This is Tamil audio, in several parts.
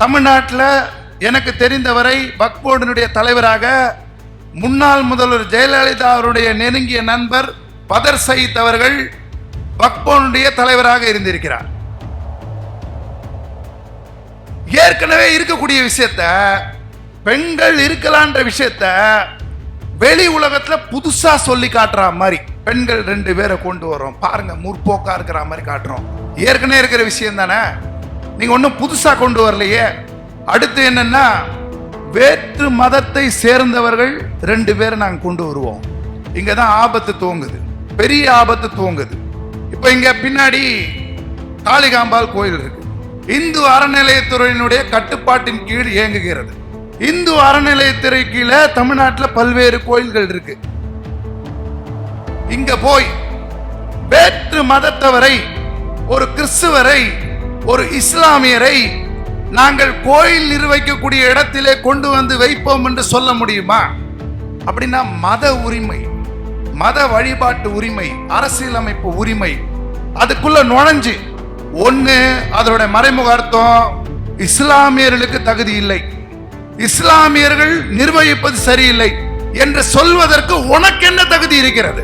தமிழ்நாட்டில் எனக்கு தெரிந்தவரை வக்ஃப் போர்டினுடைய தலைவராக முன்னாள் முதல்வர் ஜெயலலிதா அவருடைய நெருங்கிய நண்பர் பதர் சயீத் அவர்கள் வக்ஃப் போர்டினுடைய தலைவராக இருந்திருக்கிறார். ஏற்கனவே இருக்கக்கூடிய விஷயத்த, பெண்கள் இருக்கலான்ற விஷயத்த வெளி உலகத்துல புதுசா சொல்லி காட்டுற மாதிரி பெண்கள் 2 பேரை கொண்டு வரோம் பாருங்க, முற்போக்கா இருக்கிற மாதிரி காட்டுறோம். ஏற்கனவே இருக்கிற விஷயம் தானே, நீங்க ஒன்னும் புதுசா கொண்டு வரலையே. அடுத்து என்னன்னா, வேற்று மதத்தை சேர்ந்தவர்கள் 2 பேரை நாங்க கொண்டு வருவோம். இங்கதான் ஆபத்து துவங்குது, பெரிய ஆபத்து துவங்குது. இப்ப இங்க பின்னாடி காளிகாம்பாள் கோயில் இருக்கு. இந்து அறநிலையத்துறையினுடைய கட்டுப்பாட்டின் கீழ் இயங்குகிறது. இந்து அறநிலையத்துறை கீழே தமிழ்நாட்டில் பல்வேறு கோயில்கள் இருக்கு. இங்க போய் வேற்று மதத்தவரை, ஒரு கிறிஸ்துவரை, ஒரு இஸ்லாமியரை நாங்கள் கோயில் நிர்வகிக்கக்கூடிய இடத்திலே கொண்டு வந்து வைப்போம் என்று சொல்ல முடியுமா? அப்படின்னா மத உரிமை, மத வழிபாட்டு உரிமை, அரசியலமைப்பு உரிமை அதுக்குள்ள நுழைஞ்சு ஒண்ணு அதோட மறைமுக அர்த்தம் இஸ்லாமியர்களுக்கு தகுதி இல்லை, இஸ்லாமியர்கள் நிர்வகிப்பது சரியில்லை என்று சொல்வதற்கு உனக்கு என்ன தகுதி இருக்கிறது?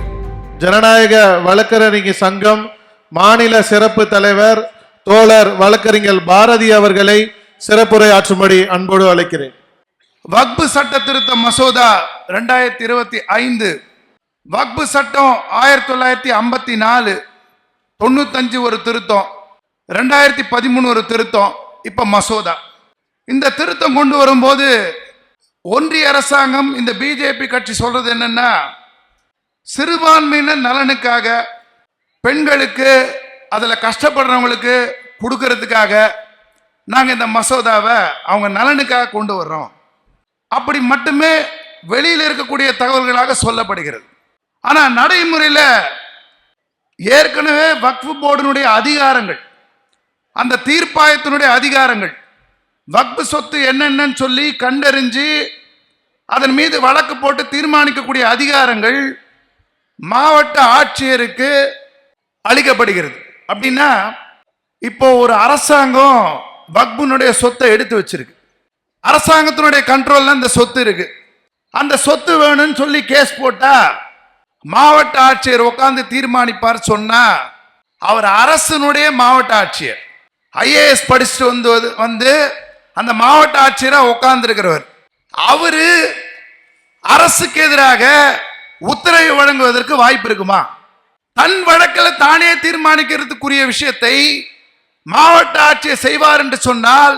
ஜனநாயக வழக்கறிஞர் சங்கம் மாநில சிறப்பு தலைவர் தோழர் வழக்கறிஞர் பாரதி அவர்களை சிறப்புரை ஆற்றும்படி அன்போடு அழைக்கிறேன். வக்ஃப் சட்ட திருத்த மசோதா 2025, வக்ஃப் சட்டம் 1954 95 ஒரு திருத்தம், 2013 ஒரு திருத்தம், இப்ப மசோதா. இந்த திருத்தம் கொண்டு வரும்போது ஒன்றிய அரசாங்கம், இந்த பிஜேபி கட்சி சொல்றது என்னன்னா, சிறுபான்மையினர் நலனுக்காக, பெண்களுக்கு, அதுல கஷ்டப்படுறவங்களுக்கு கொடுக்கறதுக்காக நாங்க இந்த மசோதாவை அவங்க நலனுக்காக கொண்டு வர்றோம். அப்படி மட்டுமே வெளியில் இருக்கக்கூடிய தகவல்களாக சொல்லப்படுகிறது. ஆனா நடைமுறையில் ஏற்கனவே வக்ஃப் போர்டினுடைய அதிகாரங்கள், அந்த தீர்ப்பாயத்தினுடைய அதிகாரங்கள், வக்ஃப் சொத்து என்னென்னு சொல்லி கண்டறிஞ்சு அதன் மீது வழக்கு போட்டு தீர்மானிக்கக்கூடிய அதிகாரங்கள் மாவட்ட ஆட்சியருக்கு அளிக்கப்படுகிறது. அப்படின்னா இப்போ ஒரு அரசாங்கம் வக்ஃபினுடைய சொத்தை எடுத்து வச்சிருக்கு, அரசாங்கத்தினுடைய கண்ட்ரோல்ல இந்த சொத்து இருக்கு. அந்த சொத்து வேணும்னு சொல்லி கேஸ் போட்டா மாவட்ட ஆட்சியர் உட்கார்ந்து தீர்மானிப்பார். சொன்னா அவர் அரசனுடைய மாவட்ட ஆட்சியர், ஐஏஎஸ் படிச்சுட்டு வந்து அந்த மாவட்ட ஆட்சியரா உட்கார்ந்து இருக்கிறவர், அவரு அரசுக்கு எதிராக உத்தரவு வழங்குவதற்கு வாய்ப்பு இருக்குமா? தன் வழக்கில் தானே தீர்மானிக்கிறதுக்குரிய விஷயத்தை மாவட்ட ஆட்சியர் செய்வார் என்று சொன்னால்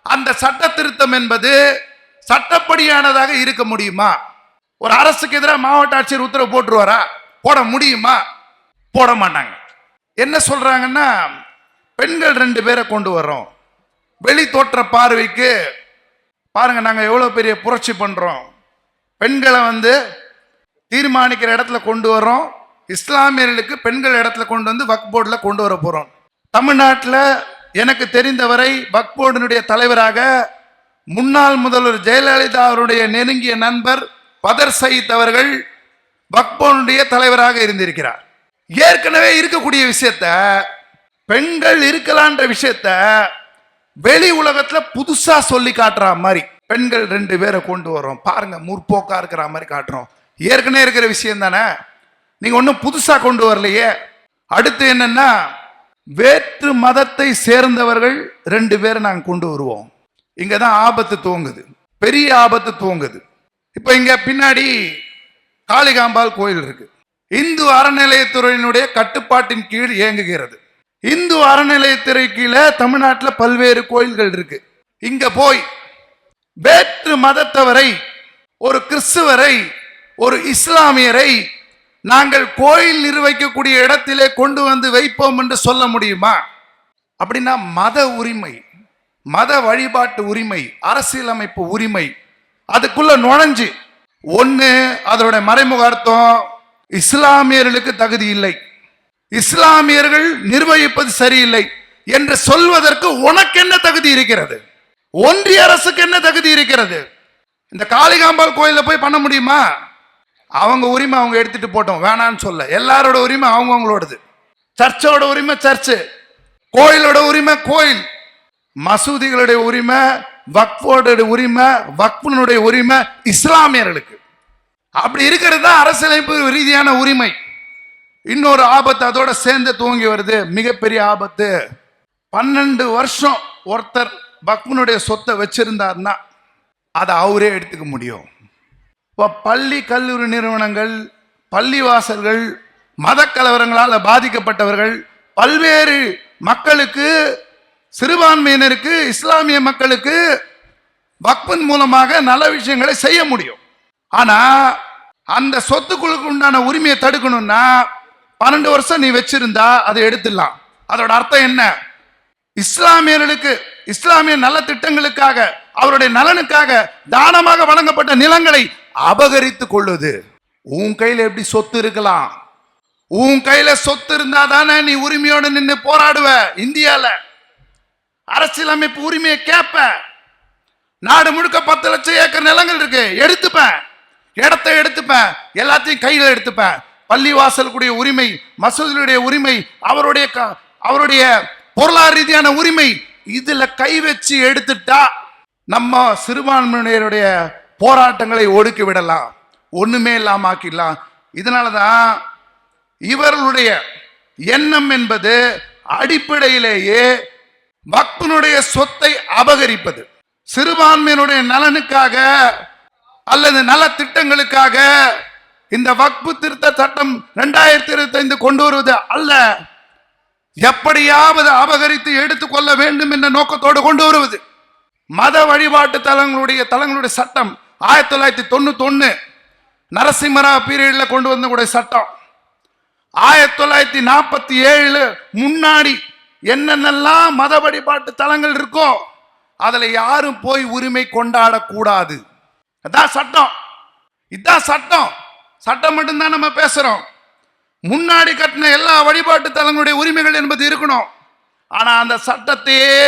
அந்த சட்ட திருத்தம் என்பது சட்டப்படியானதாக இருக்க முடியுமா? ஒரு அரசுக்கு எதிராக மாவட்ட ஆட்சியர் உத்தரவு போட்டுருவாரா? போட முடியுமா? போட மாட்டாங்க. என்ன சொல்றாங்கன்னா, பெண்கள் 2 பேரை கொண்டு வர்றோம். வெளி தோற்ற பார்வைக்கு பாருங்க, நாங்க எவ்வளவு பெரிய புரட்சி பண்றோம். பெண்களை தீர்மானிக்கிற இடத்துல கொண்டு வர்றோம். இஸ்லாமியர்களுக்கு பெண்கள் இடத்துல கொண்டு வந்து வக்ஃப் போர்டில் கொண்டு வர போறோம். தமிழ்நாட்டில் எனக்கு தெரிந்தவரை வக்ஃப் போர்டினுடைய தலைவராக முன்னாள் முதல்வர் ஜெயலலிதா அவருடைய நெருங்கிய நண்பர் பதர் சயீத் அவர்கள் வக்ஃப் போர்டினுடைய தலைவராக இருந்திருக்கிறார். ஏற்கனவே இருக்கக்கூடிய விஷயத்த, பெண்கள் இருக்கலான்ற விஷயத்த வெளி உலகத்துல புதுசா சொல்லி காட்டுற மாதிரி பெண்கள் 2 பேரை கொண்டு வரோம் பாருங்க, முற்போக்கா இருக்கிற மாதிரி காட்டுறோம். ஏற்கனவே இருக்கிற விஷயம் தானே, நீங்க ஒன்னும் புதுசா கொண்டு வரலையே. அடுத்து என்னன்னா, வேற்று மதத்தை சேர்ந்தவர்கள் 2 பேரை நாங்க கொண்டு வருவோம். இங்கதான் ஆபத்து துவங்குது, பெரிய ஆபத்து துவங்குது. இப்ப இங்க பின்னாடி காளிகாம்பாள் கோயில் இருக்கு. இந்து அறநிலையத்துறையினுடைய கட்டுப்பாட்டின் கீழ் இயங்குகிறது. இந்து அறநிலையத்துறை கீழே தமிழ்நாட்டில் பல்வேறு கோயில்கள் இருக்கு. இங்க போய் வேற்று மதத்தவரை, ஒரு கிறிஸ்துவரை, ஒரு இஸ்லாமியரை நாங்கள் கோயில் நிர்வகிக்கக்கூடிய இடத்திலே கொண்டு வந்து வைப்போம் என்று சொல்ல முடியுமா? அப்படின்னா மத உரிமை, மத வழிபாட்டு உரிமை, அரசியலமைப்பு உரிமை அதுக்குள்ள நுழைஞ்சு ஒண்ணு அதோட மறைமுக அர்த்தம் இஸ்லாமியர்களுக்கு தகுதி இல்லை, இஸ்லாமியர்கள் நிர்வகிப்பது சரியில்லை என்று சொல்வதற்கு உனக்கு என்ன தகுதி இருக்கிறது? ஒன்றிய அரசுக்கு என்ன தகுதி இருக்கிறது? இந்த காளிகாம்பாள் கோயில போய் பண்ண முடியுமா? அவங்க உரிமை அவங்க எடுத்துட்டு போட்டோம், வேணான்னு சொல்ல. எல்லாரோட உரிமை அவங்கவுங்களோடது. சர்ச்சோட உரிமை சர்ச்சு, கோயிலோட உரிமை கோயில். மசூதிகளுடைய உரிமை, வக்ஃபோடைய உரிமை, வக்ஃபினுடைய உரிமை இஸ்லாமியர்களுக்கு. அப்படி இருக்கிறது தான் அரசியலமைப்பு ரீதியான உரிமை. இன்னொரு ஆபத்து அதோட சேர்ந்து துவங்கி வருது, மிகப்பெரிய ஆபத்து. 12 வருஷம் ஒருத்தர் வக்ஃபினுடைய சொத்தை வச்சிருந்தார்னா அதை அவரே எடுத்துக்க முடியும். இப்போ பள்ளி கல்லூரி நிறுவனங்கள், பள்ளிவாசல்கள், மத கலவரங்களால் பாதிக்கப்பட்டவர்கள், பல்வேறு மக்களுக்கு, சிறுபான்மையினருக்கு, இஸ்லாமிய மக்களுக்கு வக்ஃபின் மூலமாக நல்ல விஷயங்களை செய்ய முடியும். ஆனா அந்த சொத்துக்களுக்கு உண்டான உரிமையை தடுக்கணும்னா 12 வருஷம் நீ வச்சிருந்தா அதை எடுத்துடலாம். அதோட அர்த்தம் என்ன? இஸ்லாமியர்களுக்கு, இஸ்லாமிய நல திட்டங்களுக்காக, அவருடைய நலனுக்காக தானமாக வழங்கப்பட்ட நிலங்களை அபகரித்து கொள்ளுது. உன் கையில எப்படி சொத்து இருக்கலாம்? உன் கையில சொத்து இருந்தா தானே நீ உரிமையோடு நின்று போராடுவ. இந்தியால அரசியலமைப்பு உரிமையை கேட்ப. நாடு முழுக்க 10 லட்சம் ஏக்கர் நிலங்கள் இருக்கு, எடுத்துப்பேன், இடத்தை எடுத்துப்பேன், எல்லாத்தையும் கையில எடுத்துப்பேன். பள்ளிவாசலுடைய உரிமை, மசூதியுடைய உரிமை, அவருடைய பொருளாதார ரீதியான உரிமை, இதுல கை வச்சு எடுத்துட்டா நம்ம சிறுபான்மையினருடைய போராட்டங்களை ஒடுக்கி விடலாம், ஒண்ணுமே இல்லாம ஆக்கிடலாம். இதனாலதான் இவர்களுடைய எண்ணம் என்பது அடிப்படையிலேயே வக்ஃபினுடைய சொத்தை அபகரிப்பது. சிறுபான்மையினுடைய நலனுக்காக அல்லது நல திட்டங்களுக்காக இந்த வக்ஃபு திருத்த சட்டம் 2025 கொண்டு வருவது அல்ல, எப்படியாவது அபகரித்து எடுத்துக்கொள்ள வேண்டும் என்ற நோக்கத்தோடு கொண்டு வருவது. மத வழிபாட்டு தலங்களுடைய சட்டம் 1991 நரசிம்மராவ் பீரியட்ல கொண்டு வந்த கூட சட்டம். 1947 முன்னாடி என்னென்னலாம் மத வழிபாட்டு தலங்கள் இருக்கோ அதுல யாரும் போய் உரிமை கொண்டாடக்கூடாது. அதான் சட்டம். இதான் சட்டம். சட்டம் மட்டும்தான் நம்ம பேசுறோம். முன்னாடி கட்டின எல்லா வழிபாட்டு தலங்களுடைய உரிமைகள் என்பது இருக்கணும். ஆனா அந்த சட்டத்தையே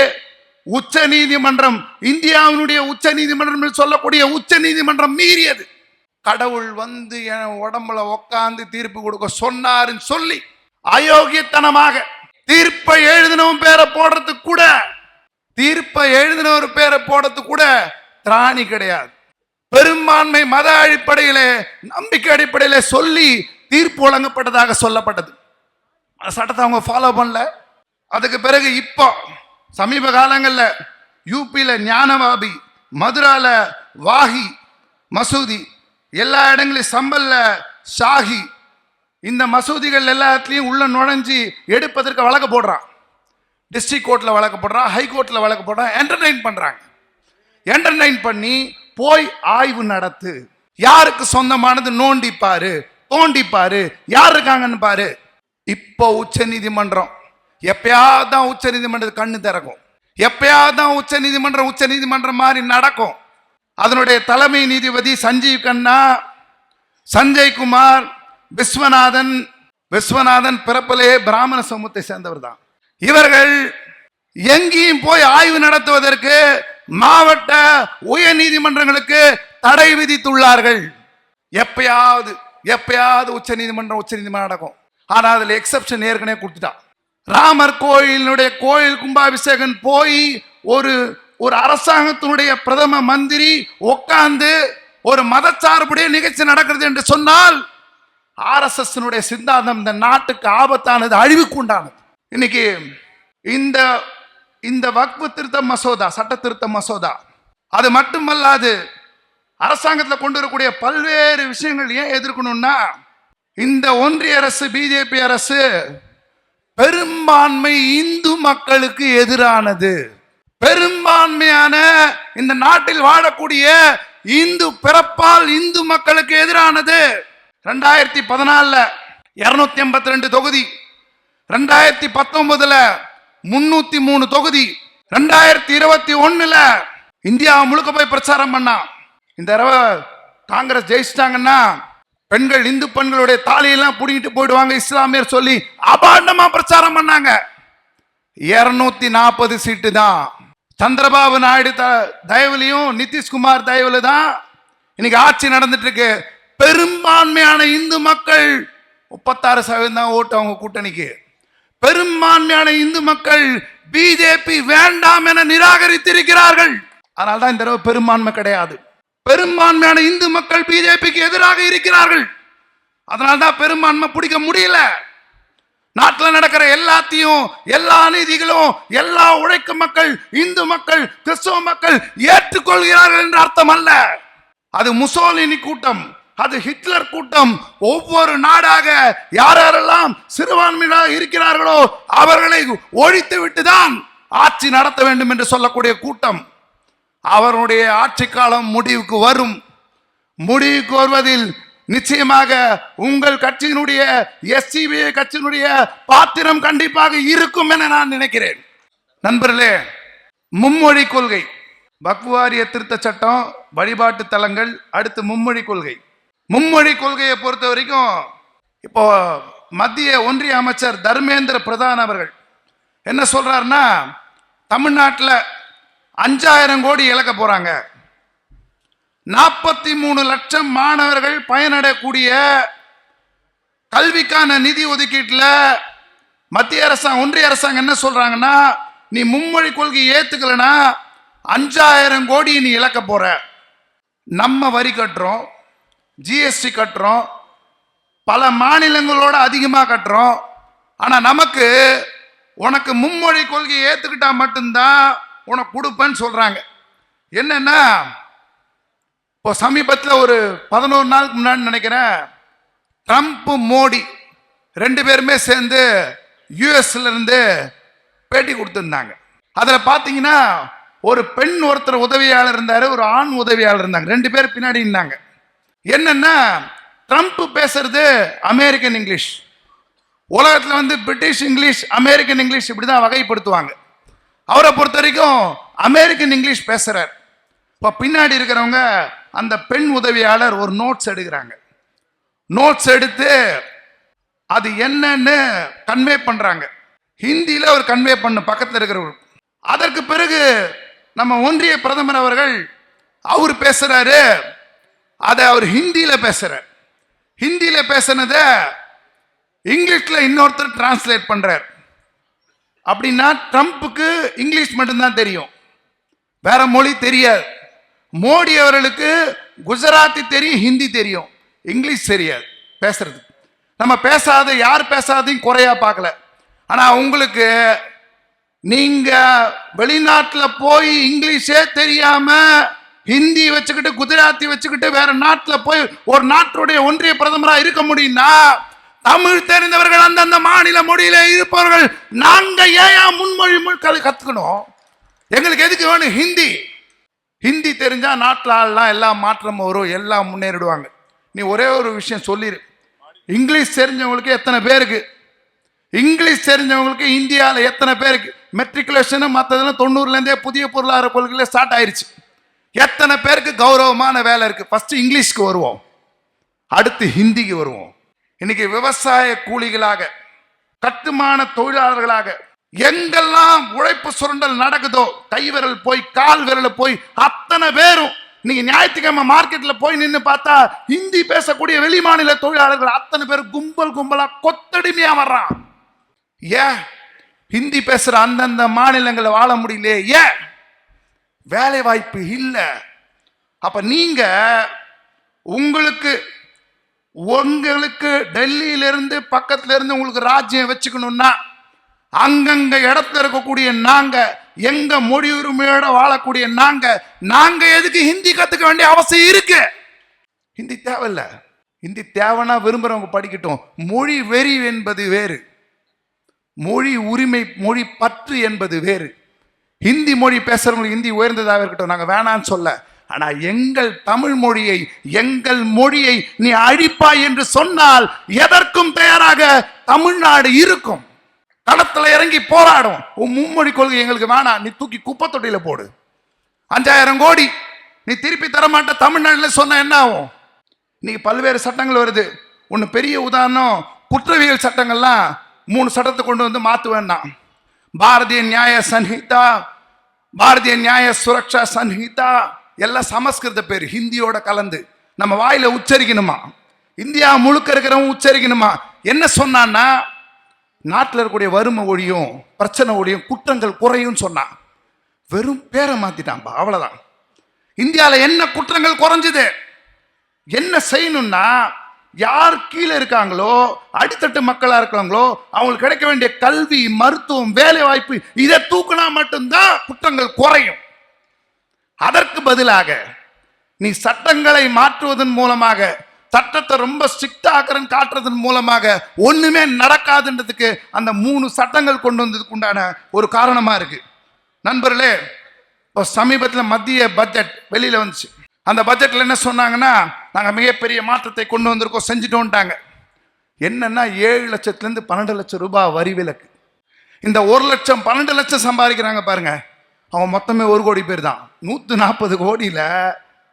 உச்ச நீதிமன்றம், இந்தியாவினுடைய உச்ச நீதிமன்றம் சொல்லக்கூடிய உச்ச நீதிமன்றம் மீறியது. கடவுள் வந்து என் உடம்புல உட்காந்து தீர்ப்பு கொடுக்க சொன்னாருன்னு சொல்லி அயோக்கியத்தனமாக தீர்ப்பை எழுதினவன் பேரை போடுறதுக்கு கூட, தீர்ப்பை எழுதினவர் பேரை போடுறதுக்கு கூட திராணி கிடையாது. பெரும்பான்மை மத அடிப்படையிலே, நம்பிக்கை அடிப்படையிலே சொல்லி தீர்ப்பு வழங்கப்பட்டதாக சொல்லப்பட்டது. அந்த சட்டத்தை அவங்க ஃபாலோ பண்ணல. அதுக்கு பிறகு இப்போ சமீப காலங்களில் யூபியில ஞானவாபி, மதுரால வாஹி மசூதி, எல்லா இடங்களையும் சம்பல்ல ஷாஹி, இந்த மசூதிகள் எல்லாத்துலேயும் உள்ள நுழைஞ்சி எடுப்பதற்கு வழக்கு போடுறான். டிஸ்ட்ரிக்ட் கோர்ட்ல வழக்கு போடுறான், ஹை கோர்ட்ல வழக்கு போடுறான். என்டர்டைன் பண்றாங்க. என்டர்டைன் பண்ணி போய் ஆய்வு நடத்து, யாருக்கு சொந்தமானது நோண்டி பாரு, தோண்டி பாரு, யார் இருக்காங்கன்னு பாரு. இப்போ உச்ச நீதிமன்றம் எப்பயாவது தான் உச்ச நீதிமன்றம் கண்ணு திறக்கும், எப்பயாவது தான் உச்ச நீதிமன்றம் மாதிரி நடக்கும். அதனுடைய தலைமை நீதிபதி சஞ்சீவ் கண்ணா, சஞ்சய் குமார், விஸ்வநாதன் பிறப்பிலே பிராமண சமூகத்தை சேர்ந்தவர் தான். இவர்கள் எங்கேயும் போய் ஆய்வு நடத்துவதற்கு மாவட்ட உயர் நீதிமன்றங்களுக்கு தடை விதித்துள்ளார்கள். எப்பயாவது உச்ச நீதிமன்றம் நடக்கும். ஆனா அதுல எக்ஸப்ஷன் ஏற்கனவே கொடுத்துட்டான். ராமர் கோயிலுடைய கோயில் கும்பாபிஷேகம் போய் ஒரு அரசாங்கத்தினுடைய பிரதம மந்திரி உட்கார்ந்து ஒரு மதச்சார்புடைய நிகழ்ச்சி நடக்கிறது என்று சொன்னால் RSS சித்தாந்தம் இந்த நாட்டுக்கு ஆபத்தானது, அழிவுக்கு உண்டானது. இன்னைக்கு இந்த வக்ஃபு திருத்த மசோதா, சட்ட திருத்த மசோதா, அது மட்டுமல்லாது அரசாங்கத்தில் கொண்டு வரக்கூடிய பல்வேறு விஷயங்கள் ஏன் எதிர்க்கணும்னா, இந்த ஒன்றிய அரசு, பிஜேபி அரசு பெரும்பான்மை இந்து மக்களுக்கு எதிரானது. பெரும்பான்மையான இந்த நாட்டில் வாழக்கூடிய இந்து பிறப்பால் இந்து மக்களுக்கு எதிரானது. 2014 282 தொகுதி, 2019 303 தொகுதி, 2021 இந்தியா முழுக்க போய் பிரச்சாரம் பண்ணா. இந்த தடவை காங்கிரஸ் ஜெயிச்சிட்டாங்கன்னா பெண்கள், இந்து பெண்களுடைய தாலியெல்லாம் புடிங்கிட்டு போயிடுவாங்க இஸ்லாமியர் சொல்லி அபாண்டமா பிரச்சாரம் பண்ணாங்க. 240 சீட்டு தான். சந்திரபாபு நாயுடு தயவுலையும் நிதிஷ்குமார் தயவுல தான் இன்னைக்கு ஆட்சி நடந்துட்டு இருக்கு. பெரும்பான்மையான இந்து மக்கள் 36% தான் ஓட்டு அவங்க கூட்டணிக்கு. பெரும்பான்மையான இந்து மக்கள் பிஜேபி வேண்டாம் என நிராகரித்திருக்கிறார்கள். அதனால்தான் இந்த தடவை பெரும்பான்மை கிடையாது. பெரும்பான்மையான இந்து மக்கள் பிஜேபிக்கு எதிராக இருக்கிறார்கள். அதனால்தான் பெரும்பான்மை பிடிக்க முடியல. நாட்டில் நடக்கிற எல்லாத்தையும், எல்லா நீதிகளும், எல்லா உழைக்கும் மக்கள், இந்து மக்கள், கிறிஸ்தவ மக்கள் ஏற்றுக்கொள்கிறார்கள் என்ற அர்த்தம் அல்ல. அது முசோலினி கூட்டம், அது ஹிட்லர் கூட்டம். ஒவ்வொரு நாடாக யாரெல்லாம் சிறுபான்மையாக இருக்கிறார்களோ அவர்களை ஒழித்து விட்டுதான் ஆட்சி நடத்த வேண்டும் என்று சொல்லக்கூடிய கூட்டம். அவருடைய ஆட்சி காலம் முடிவுக்கு வரும். முடிவுக்கு வருவதில் நிச்சயமாக உங்கள் கட்சியினுடைய எஸ்சிபிஐ கட்சியினுடைய பாத்திரம் கண்டிப்பாக இருக்கும் என நான் நினைக்கிறேன். நண்பர்களே, மும்மொழி கொள்கை, வக்ஃப் திருத்த சட்டம், வழிபாட்டு தலங்கள், அடுத்து மும்மொழி கொள்கை. மும்மொழி கொள்கையை பொறுத்த வரைக்கும் இப்போ மத்திய ஒன்றிய அமைச்சர் தர்மேந்திர பிரதான் அவர்கள் என்ன சொல்றாருன்னா, தமிழ்நாட்டில் 5000 கோடி இழக்க போறாங்க. 43 லட்சம் மாணவர்கள் பயனடையக்கூடிய கல்விக்கான நிதி ஒதுக்கீட்டில் மத்திய அரசாங்கம், ஒன்றிய அரசாங்கம் என்ன சொல்றாங்கன்னா, நீ மும்மொழி கொள்கையை ஏத்துக்கலனா 5000 கோடி நீ இழக்க போற. நம்ம வரி கட்டுறோம், ஜிஎஸ்டி கட்டுறோம், பல மாநிலங்களோட அதிகமாக கட்டுறோம். ஆனா நமக்கு உனக்கு மும்மொழி கொள்கையை ஏத்துக்கிட்டா மட்டும்தான் உனக்கு கொடுப்பேன்னு சொல்றாங்க. என்னன்னா, இப்போ சமீபத்தில் ஒரு 11 நாளுக்கு முன்னாடி நினைக்கிறேன், ட்ரம்ப் மோடி 2 பேருமே சேர்ந்து யூஎஸ்ல இருந்து பேட்டி கொடுத்துருந்தாங்க. அதில் பார்த்தீங்கன்னா ஒரு பெண் ஒருத்தர் உதவியாளர் இருந்தாரு, ஒரு ஆண் உதவியாளர் இருந்தாங்க. 2 பேர் பின்னாடி இருந்தாங்க. என்னன்னா, ட்ரம்ப் பேசுறது அமெரிக்கன் இங்கிலீஷ், உலகத்தில் வந்து பிரிட்டிஷ் இங்கிலீஷ், அமெரிக்கன் இங்கிலீஷ் இப்படிதான் வகைப்படுத்துவாங்க. அவரை பொறுத்த வரைக்கும் அமெரிக்கன் இங்கிலீஷ் பேசுறார். இப்போ பின்னாடி இருக்கிறவங்க அந்த பெண் உதவியாளர் ஒரு நோட்ஸ் எடுக்கிறாங்க. நோட்ஸ் எடுத்து அது என்னன்னு கன்வே பண்றாங்க. ஹிந்தியில அவர் கன்வே பண்ண பக்கத்தில் இருக்கிறவர். அதற்கு பிறகு நம்ம ஒன்றிய பிரதமர் அவர்கள் அவர் பேசுறாரு, அதை அவர் ஹிந்தியில பேசுறார். ஹிந்தியில பேசினத இங்கிலீஷ்ல இன்னொருத்தர் டிரான்ஸ்லேட் பண்றார். அப்படின்னா ட்ரம்ப்புக்கு இங்கிலீஷ் மட்டும்தான் தெரியும், வேற மொழி தெரியாது. மோடி அவர்களுக்கு குஜராத்தி தெரியும், ஹிந்தி தெரியும், இங்கிலீஷ் தெரியாது பேசுறது. நம்ம பேசாத, யார் பேசாதையும் குறையா பார்க்கல. ஆனா உங்களுக்கு, நீங்க வெளிநாட்டில் போய் இங்கிலீஷே தெரியாம ஹிந்தி வச்சுக்கிட்டு, குஜராத்தி வச்சுக்கிட்டு வேற நாட்டில் போய் ஒரு நாட்டுடைய ஒன்றிய பிரதமராக இருக்க முடியும்னா, தமிழ் தெரிந்தவர்கள் அந்தந்த மாநில மொழியில இருப்பவர்கள் நாங்க ஏன் முன்மொழி கத்துக்கணும்? எங்களுக்கு எதுக்கு வேணும் ஹிந்தி? ஹிந்தி தெரிஞ்சா நாட்டில் ஆள்லாம் எல்லா மாற்றமும் வரும், எல்லாம் முன்னேறிடுவாங்க. நீ ஒரே ஒரு விஷயம் சொல்லிடு, இங்கிலீஷ் தெரிஞ்சவங்களுக்கு எத்தனை பேருக்கு, இங்கிலீஷ் தெரிஞ்சவங்களுக்கு இந்தியாவில் எத்தனை பேருக்கு மெட்ரிகுலேஷன் மற்றதெல்லாம் 90லேருந்தே புதிய பொருளாதார கொள்கையில ஸ்டார்ட் ஆயிடுச்சு. எத்தனை பேருக்கு கௌரவமான வேலை இருக்கு? ஃபர்ஸ்ட் இங்கிலீஷ்க்கு வருவோம், அடுத்து ஹிந்திக்கு வருவோம். இன்னைக்கு விவசாய கூலிகளாக, கட்டுமான தொழிலாளர்களாக, எங்கெல்லாம் உழைப்பு சுரண்டல் நடக்குதோ, கை விரல் போய் கால் விரல் போய் அத்தனை பேரும் நீங்க ஞாயிற்றுக்கிழமை மார்க்கெட்ல போய் நின்று பார்த்தா ஹிந்தி பேசக்கூடிய வெளி மாநில தொழிலாளர்கள் அத்தனை பேர் கும்பல் கும்பலா கொத்தடிமையா வர்றான். ஏன்? ஹிந்தி பேசுற அந்தந்த மாநிலங்களை வாழ முடியல. ஏன்? வேலை வாய்ப்பு இல்லை. அப்ப நீங்க உங்களுக்கு டெல்லியிலிருந்து பக்கத்துல இருந்து உங்களுக்கு ராஜ்யம் வச்சுக்கணும்னா, அங்கங்க இடத்துல இருக்கக்கூடிய நாங்க, எங்க மொழி உரிமையோட வாழக்கூடிய நாங்க எதுக்கு ஹிந்தி கத்துக்க வேண்டிய அவசியம் இருக்கு? ஹிந்தி தேவையில்ல. ஹிந்தி தேவைன்னா விரும்புறவங்க படிக்கட்டும். மொழி வெறி என்பது வேறு, மொழி உரிமை, மொழி பற்று என்பது வேறு. ஹிந்தி மொழி பேசுறவங்களுக்கு ஹிந்தி உயர்ந்ததாக இருக்கட்டும், நாங்க வேணான்னு சொல்ல. ஆனா எங்கள் தமிழ் மொழியை, எங்கள் மொழியை நீ அழிப்பாய் என்று சொன்னால் எதற்கும் தயாராக தமிழ்நாடு இருக்கும். களத்துல இறங்கி போராடும். உன் மும்மொழி கொள்கை எங்களுக்கு வேணாம், நீ தூக்கி குப்பை தொட்டியில போடு. 5000 கோடி நீ திருப்பி தரமாட்ட தமிழ்நாடுல சொன்ன என்ன ஆகும்? இன்னைக்கு பல்வேறு சட்டங்கள் வருது. ஒன்று பெரிய உதாரணம், குற்றவியல் சட்டங்கள்லாம் 3 சட்டத்தை கொண்டு வந்து மாற்ற வேண்டாம். பாரதிய நியாய சன்ஹிதா, பாரதிய நியாய சுரக்ஷா சன்ஹிதா, எல்லாம் சமஸ்கிருத பேர், ஹிந்தியோட கலந்து நம்ம வாயில உச்சரிக்கணுமா, இந்தியா முழுக்க இருக்கிறவங்க உச்சரிக்கணுமா. என்ன சொன்னான்னா, நாட்டில் இருக்கக்கூடிய வறுமை ஒழியும், பிரச்சனை ஒழியும், குற்றங்கள் குறையும் சொன்னான். வெறும் பேரை மாத்திட்டான்பா, அவ்வளவுதான். இந்தியாவில் என்ன குற்றங்கள் குறைஞ்சது? என்ன செய்யணும்னா, யார் கீழே இருக்காங்களோ, அடித்தட்டு மக்களா இருக்காங்களோ, அவங்களுக்கு கிடைக்க வேண்டிய கல்வி, மருத்துவம், வேலை வாய்ப்பு, இதை தூக்குனா மட்டும்தான் குற்றங்கள் குறையும். அதற்கு பதிலாக நீ சட்டங்களை மாற்றுவதன் மூலமாக, சட்டத்தை ரொம்ப ஸ்ட்ரிக்ட் ஆக்கிறன்னு காட்டுறதன் மூலமாக ஒண்ணுமே நடக்காதுன்றதுக்கு அந்த 3 சட்டங்கள் கொண்டு வந்ததுக்கு உண்டான ஒரு காரணமா இருக்கு. நண்பர்களே, இப்போ சமீபத்தில் மத்திய பட்ஜெட் வெளியில வந்துச்சு. அந்த பட்ஜெட்ல என்ன சொன்னாங்கன்னா, நாங்க மிகப்பெரிய மாற்றத்தை கொண்டு வந்திருக்கோம், செஞ்சுட்டோம்ட்டாங்க. என்னன்னா 7 லட்சத்திலிருந்து 12 லட்சம் ரூபாய் வரி விலக்கு. இந்த 1 லட்சம் 12 லட்சம் சம்பாதிக்கிறாங்க பாருங்க, அவங்க மொத்தமே 1 கோடி பேர் தான். 140 கோடியில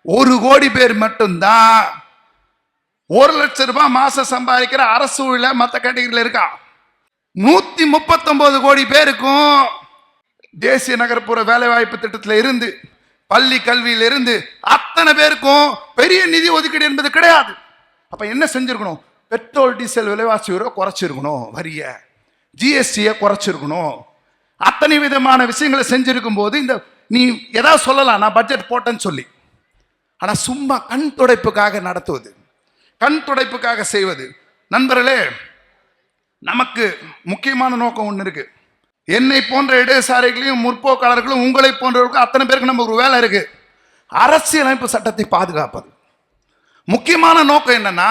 1 கோடி பேர் மட்டும்தான் 1 லட்சம் ரூபாய் மாசம் சம்பாதிக்கிற அரசு ஊழியர்ல மற்ற கேட்டகரியில் இருக்கான். 139 கோடி பேருக்கும் தேசிய நகர்ப்புற வேலைவாய்ப்பு திட்டத்தில் இருந்து, பள்ளி கல்வியில இருந்து அத்தனை பேருக்கும் பெரிய நிதி ஒதுக்கீடு என்பது கிடையாது. அப்ப என்ன செஞ்சிருக்கணும்? பெட்ரோல் டீசல் விலைவாசி குறைச்சிருக்கணும், வரிய ஜிஎஸ்டியை குறைச்சிருக்கணும். அத்தனை விதமான விஷயங்களை செஞ்சிருக்கும் போது இந்த நீ ஏதாவது சொல்லலாம், நான் பட்ஜெட் போட்டேன்னு சொல்லி. ஆனா சும்மா கண் துடைப்புக்காக நடத்துவது, கண் துடைப்புக்காக செய்வது. நண்பர்களே, நமக்கு முக்கியமான நோக்கம் ஒன்று இருக்கு. என்னை போன்ற இடதுசாரிகளையும் முற்போக்காளர்களும் உங்களை போன்றவர்களுக்கும் அத்தனை பேருக்கு நம்ம ஒரு வேலை இருக்கு. அரசியலமைப்பு சட்டத்தை பாதுகாப்பது முக்கியமான நோக்கம். என்னன்னா,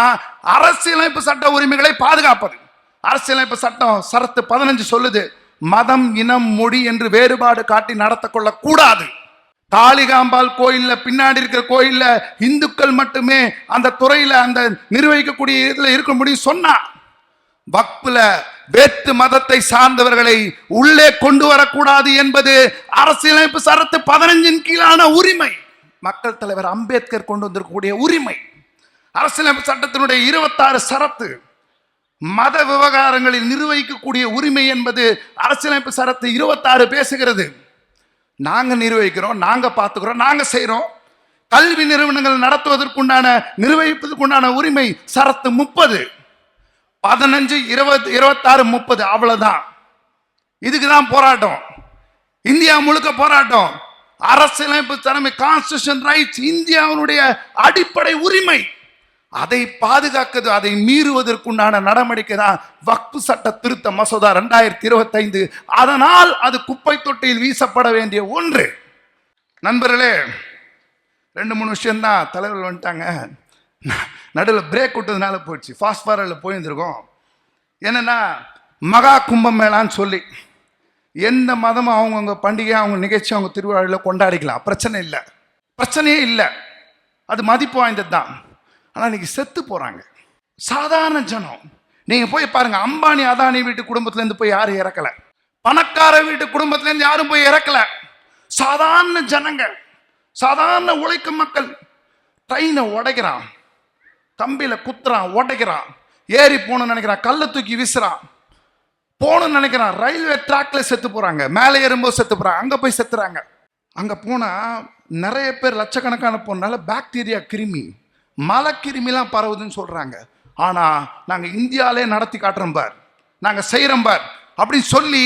அரசியலமைப்பு சட்ட உரிமைகளை பாதுகாப்பது. அரசியலமைப்பு சட்டம் சரத்து 15 சொல்லுது, மதம், இனம், மொழி என்று வேறுபாடு காட்டி நடத்த கொள்ள கூடாது. காளிகாம்பாள் கோயில்ல பின்னாடி இருக்கிற கோயில்ல இந்துக்கள் மட்டுமே அந்த துறையில அந்த நிர்வகிக்கக்கூடிய இதுல இருக்க முடியும் சொன்னா, வக்ஃப்ல வேற்று மதத்தை சார்ந்தவர்களை உள்ளே கொண்டு வரக்கூடாது என்பது அரசியலமைப்பு சரத்து 15 கீழான உரிமை. மக்கள் தலைவர் அம்பேத்கர் கொண்டு வந்திருக்கக்கூடிய உரிமை. அரசியலமைப்பு சட்டத்தினுடைய 26 சரத்து மத விவகாரங்களில் நிர்வகிக்கக்கூடிய உரிமை என்பது அரசியலமைப்பு சரத்து 26 பேசுகிறது. நாங்க நிர்வகிக்கிறோம், நாங்க பார்த்துக்கிறோம், நாங்க செய்யறோம். கல்வி நிறுவனங்கள் நடத்துவதற்குண்டான நிர்வகிப்பதற்குண்டான உரிமை சரத்து 30, 15, 20, 26, 30 அவ்வளவுதான். இதுக்குதான் போராட்டம், இந்தியா முழுக்க போராட்டம். அரசியலமைப்பு தலைமை, கான்ஸ்டிடியூஷன் ரைட்ஸ், இந்தியாவுடைய அடிப்படை உரிமை. அதை பாதுகாக்கிறது, அதை மீறுவதற்குண்டான நடவடிக்கை தான் வக்ஃப் சட்ட திருத்த மசோதா 2025. அதனால் அது குப்பை தொட்டியில் வீசப்பட வேண்டிய ஒன்று. நண்பர்களே, 2-3 விஷயம் தான். தலைவர்கள் வந்துட்டாங்க, நடுவில் பிரேக் விட்டதுனால போயிடுச்சு, ஃபாஸ்ட் ஃபார்வர்டில் போயிருந்திருக்கோம். என்னன்னா, மகா கும்பமேளான்னு சொல்லி எந்த மதமும் அவங்கவுங்க பண்டிகை, அவங்க நிகழ்ச்சி, அவங்க திருவிழாவில் கொண்டாடிக்கலாம், பிரச்சனை இல்லை, பிரச்சனையே இல்லை, அது மதிப்பு வாய்ந்தது தான். ஆனால் இன்னைக்கு செத்து போறாங்க சாதாரண ஜனம். நீங்க போய் பாருங்க, அம்பானி அதானி வீட்டு குடும்பத்திலேருந்து போய் யாரும் இறக்கல, பணக்கார வீட்டு குடும்பத்திலேருந்து யாரும் போய் இறக்கல. சாதாரண ஜனங்க, சாதாரண உழைக்கும் மக்கள். ட்ரெயினை உடைக்கிறான், கம்பியில குத்துறான், உடைக்கிறான், ஏறி போகணும்னு நினைக்கிறான், கல்லை தூக்கி வீசுறான், போகணும்னு நினைக்கிறான், ரயில்வே டிராக்ல செத்து போறாங்க, மேலே ஏறும்போது செத்து போறாங்க, அங்க போய் செத்துறாங்க. அங்க போனா நிறைய பேர் லட்சக்கணக்கான போனால பாக்டீரியா, கிருமி, மலக்கிருமிலாம் பரவுதுன்னு சொல்றாங்க. ஆனா நாங்க இந்தியாவிலே நடத்தி காட்டுறோம் பார், நாங்க செய்யறோம் பார் அப்படின்னு சொல்லி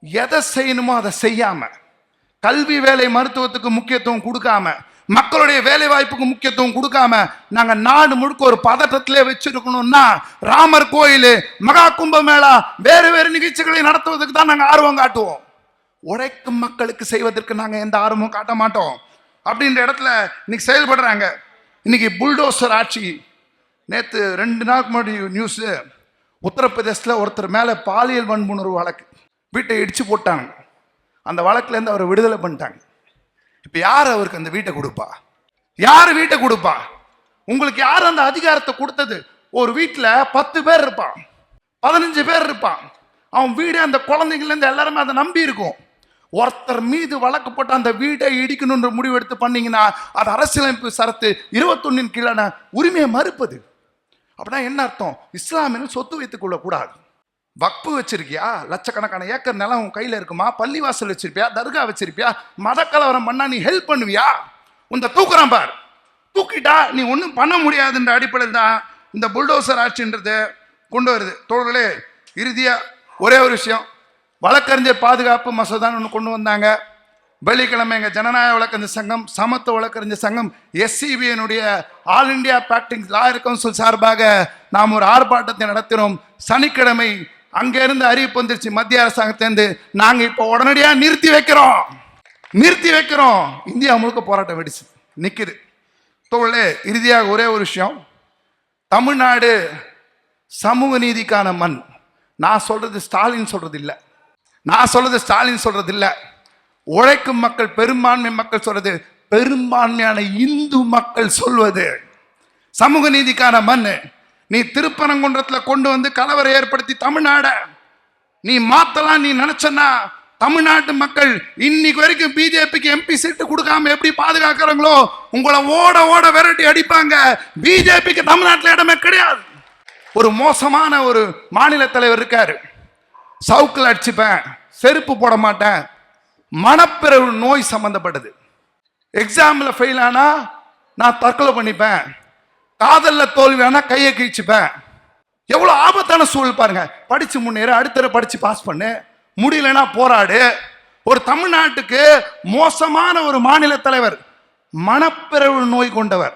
எதை செய்யணுமோ அதை செய்யாம, கல்வி, வேலை, மருத்துவத்துக்கு முக்கியத்துவம் கொடுக்காம, மக்களுடைய வேலை வாய்ப்புக்கு முக்கியத்துவம் கொடுக்காம நாங்க நாடு முழுக்க ஒரு பதட்டத்திலே வச்சிருக்கணும்னா, ராமர் கோயில், மகா கும்பமேளா, வேறு வேறு நிகழ்ச்சிகளை நடத்துவதற்கு தான் நாங்க ஆர்வம் காட்டுவோம். உழைக்கும் மக்களுக்கு செய்வதற்கு நாங்க எந்த ஆர்வமும் காட்ட மாட்டோம். அப்படின்ற இடத்துல இன்னைக்கு செயல்படுறாங்க. இன்னைக்கு புல்டோசர் ஆட்சி. நேற்று 2 நாளுக்கு முன்னாடி நியூஸ், உத்தரப்பிரதேசத்தில் ஒருத்தர் மேலே பாலியல் வன்புணர்வு வழக்கு, வீட்டை இடிச்சு போட்டாங்க. அந்த வழக்குலேருந்து அவரை விடுதலை பண்ணிட்டாங்க. இப்போ யார் அவருக்கு அந்த வீட்டை கொடுப்பா? யார் வீட்டை கொடுப்பா? உங்களுக்கு யார் அந்த அதிகாரத்தை கொடுத்தது? ஒரு வீட்டில் 10 பேர் இருப்பான், 15 பேர் இருப்பான். அவன் வீடு, அந்த குழந்தைங்கள்லேருந்து எல்லாருமே அதை நம்பி இருக்கும். ஒருத்தர் மீது வழக்கு போட்டு அந்த வீட்டை இடிக்கணுன்ற முடிவு எடுத்து பண்ணீங்கன்னா அது அரசியலமைப்பு சரத்து 21 கீழான உரிமையை மறுப்பது. அப்படின்னா என்ன அர்த்தம்? இஸ்லாமியர்கள் சொத்து வைத்துக் கொள்ளக்கூடாது. வக்ஃபு வச்சிருக்கியா? லட்சக்கணக்கான ஏக்கர் நிலம் உன் கையில் இருக்குமா? பள்ளிவாசல் வச்சிருப்பியா? தர்கா வச்சிருப்பியா? மத கலவரம் பண்ணா நீ ஹெல்ப் பண்ணுவியா? உந்த தூக்குறான் பார், தூக்கிட்டா நீ ஒன்றும் பண்ண முடியாதுன்ற அடிப்படையில் தான் இந்த புல்டோசர் ஆட்சின்றது கொண்டு வருது. தோழர்களே, இறுதியா ஒரே ஒரு விஷயம், வழக்கறிஞர் பாதுகாப்பு மசோதான்னு ஒன்று கொண்டு வந்தாங்க. வெள்ளிக்கிழமை எங்கள் ஜனநாயக வழக்கறிஞர் சங்கம், சமத்துவ வழக்கறிஞர் சங்கம், SCBனுடைய all India practice lawyer council சார்பாக நாம் ஒரு ஆர்ப்பாட்டத்தை நடத்தினோம். சனிக்கிழமை அங்கேருந்து அறிவிப்பு வந்துருச்சு மத்திய அரசாங்கத்திலேருந்து, நாங்கள் இப்போ உடனடியாக நிறுத்தி வைக்கிறோம். இந்தியா முழுக்க போராட்டம் வெடிச்சு நிற்குது. தோழே, இறுதியாக ஒரே ஒரு விஷயம், தமிழ்நாடு சமூக நீதிக்கான மண். நான் சொல்றது ஸ்டாலின் சொல்றது இல்லை, உழைக்கும் மக்கள், பெரும்பான்மை மக்கள் சொல்றது, பெரும்பான்மையான இந்து மக்கள் சொல்வது. சமூக நீதிக்கான மண். நீ திருப்பரங்குன்றத்துல கொண்டு வந்து கலவரை ஏற்படுத்தி தமிழ்நாட நீ மாத்தலாம் நீ நினைச்சனா, தமிழ்நாட்டு மக்கள் இன்னைக்கு வரைக்கும் பிஜேபிக்கு MP சீட்டு கொடுக்காம எப்படி பாதுகாக்கிறாங்களோ உங்களை ஓட ஓட விரட்டி அடிப்பாங்க. பிஜேபிக்கு தமிழ்நாட்டில் இடமே கிடையாது. ஒரு மோசமான ஒரு மாநில தலைவர் இருக்காரு, சவுக்கில் அடிச்சுப்பேன், செருப்பு போட மாட்டேன், மனப்பிறவு நோய் சம்பந்தப்பட்டது. எக்ஸாம்ல ஃபெயில் ஆனா நான் தற்கொலை பண்ணிப்பேன், காதல்ல தோல்வி ஆனா கையை கிழிச்சுப்பேன். எவ்வளவு ஆபத்தான சூழல் பாருங்க. படிச்சு முன்னேற, அடுத்த படிச்சு பாஸ் பண்ணு, முடியலன்னா போராடு. ஒரு தமிழ்நாட்டுக்கு மோசமான ஒரு மாநில தலைவர், மனப்பிறவு நோய் கொண்டவர்,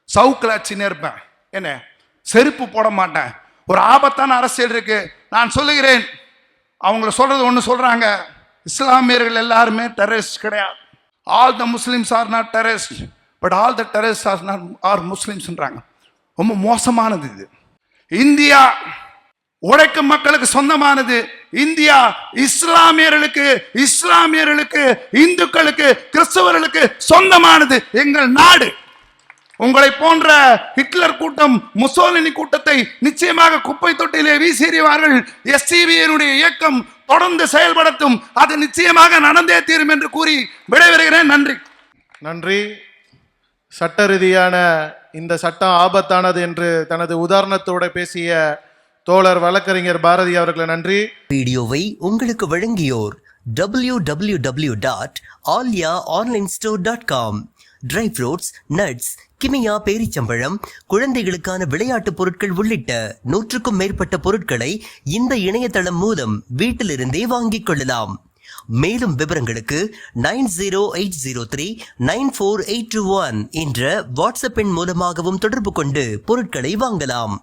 சவுக்கில் அடிச்சுன்னு இருப்பேன், என்ன செருப்பு போட மாட்டேன். ஒரு ஆபத்தான அரசியல் இருக்கு. நான் சொல்லுகிறேன், அவங்கள சொல்றது ஒன்று சொல்றாங்க, இஸ்லாமியர்கள் எல்லாருமே டெரரிஸ்ட் கிடையாது. All the Muslims are not terrorist, but all the terrorist are முஸ்லிம்ஸ்ன்றாங்க. ரொம்ப மோசமானது இது. இந்தியா உழைக்கும் மக்களுக்கு சொந்தமானது. இந்தியா இஸ்லாமியர்களுக்கு, இந்துக்களுக்கு, கிறிஸ்தவர்களுக்கு சொந்தமானது. எங்கள் நாடு. உங்களை போன்ற ஹிட்லர் கூட்டம், முசோலினி கூட்டத்தை நிச்சயமாக குப்பை தொட்டிலே வீசி எறிவார்கள். SCBனுடைய இயக்கம் தொடர்ந்து செயல்படுத்தும், அது நிச்சயமாக நடந்தே தீரும் என்று கூறி விடைபெறுகிறேன். நன்றி. சட்ட ரீதியான இந்த சட்டம் ஆபத்தானது என்று தனது உதாரணத்தோட பேசிய தோழர் வழக்கறிஞர் பாரதி அவர்களை நன்றி. வீடியோவை உங்களுக்கு வழங்கியோர் www.alyaonlinestore.com. ட்ரை ஃப்ரூட்ஸ், நட்ஸ், கிமியா பேரிச்சம்பழம், குழந்தைகளுக்கான விளையாட்டு பொருட்கள் உள்ளிட்ட 100க்கும் மேற்பட்ட பொருட்களை இந்த இணையதளம் மூலம் வீட்டிலிருந்தே வாங்கிக் கொள்ளலாம். மேலும் விவரங்களுக்கு 9080394821 என்ற வாட்ஸ்அப் எண் மூலமாகவும் தொடர்பு கொண்டு பொருட்களை வாங்கலாம்.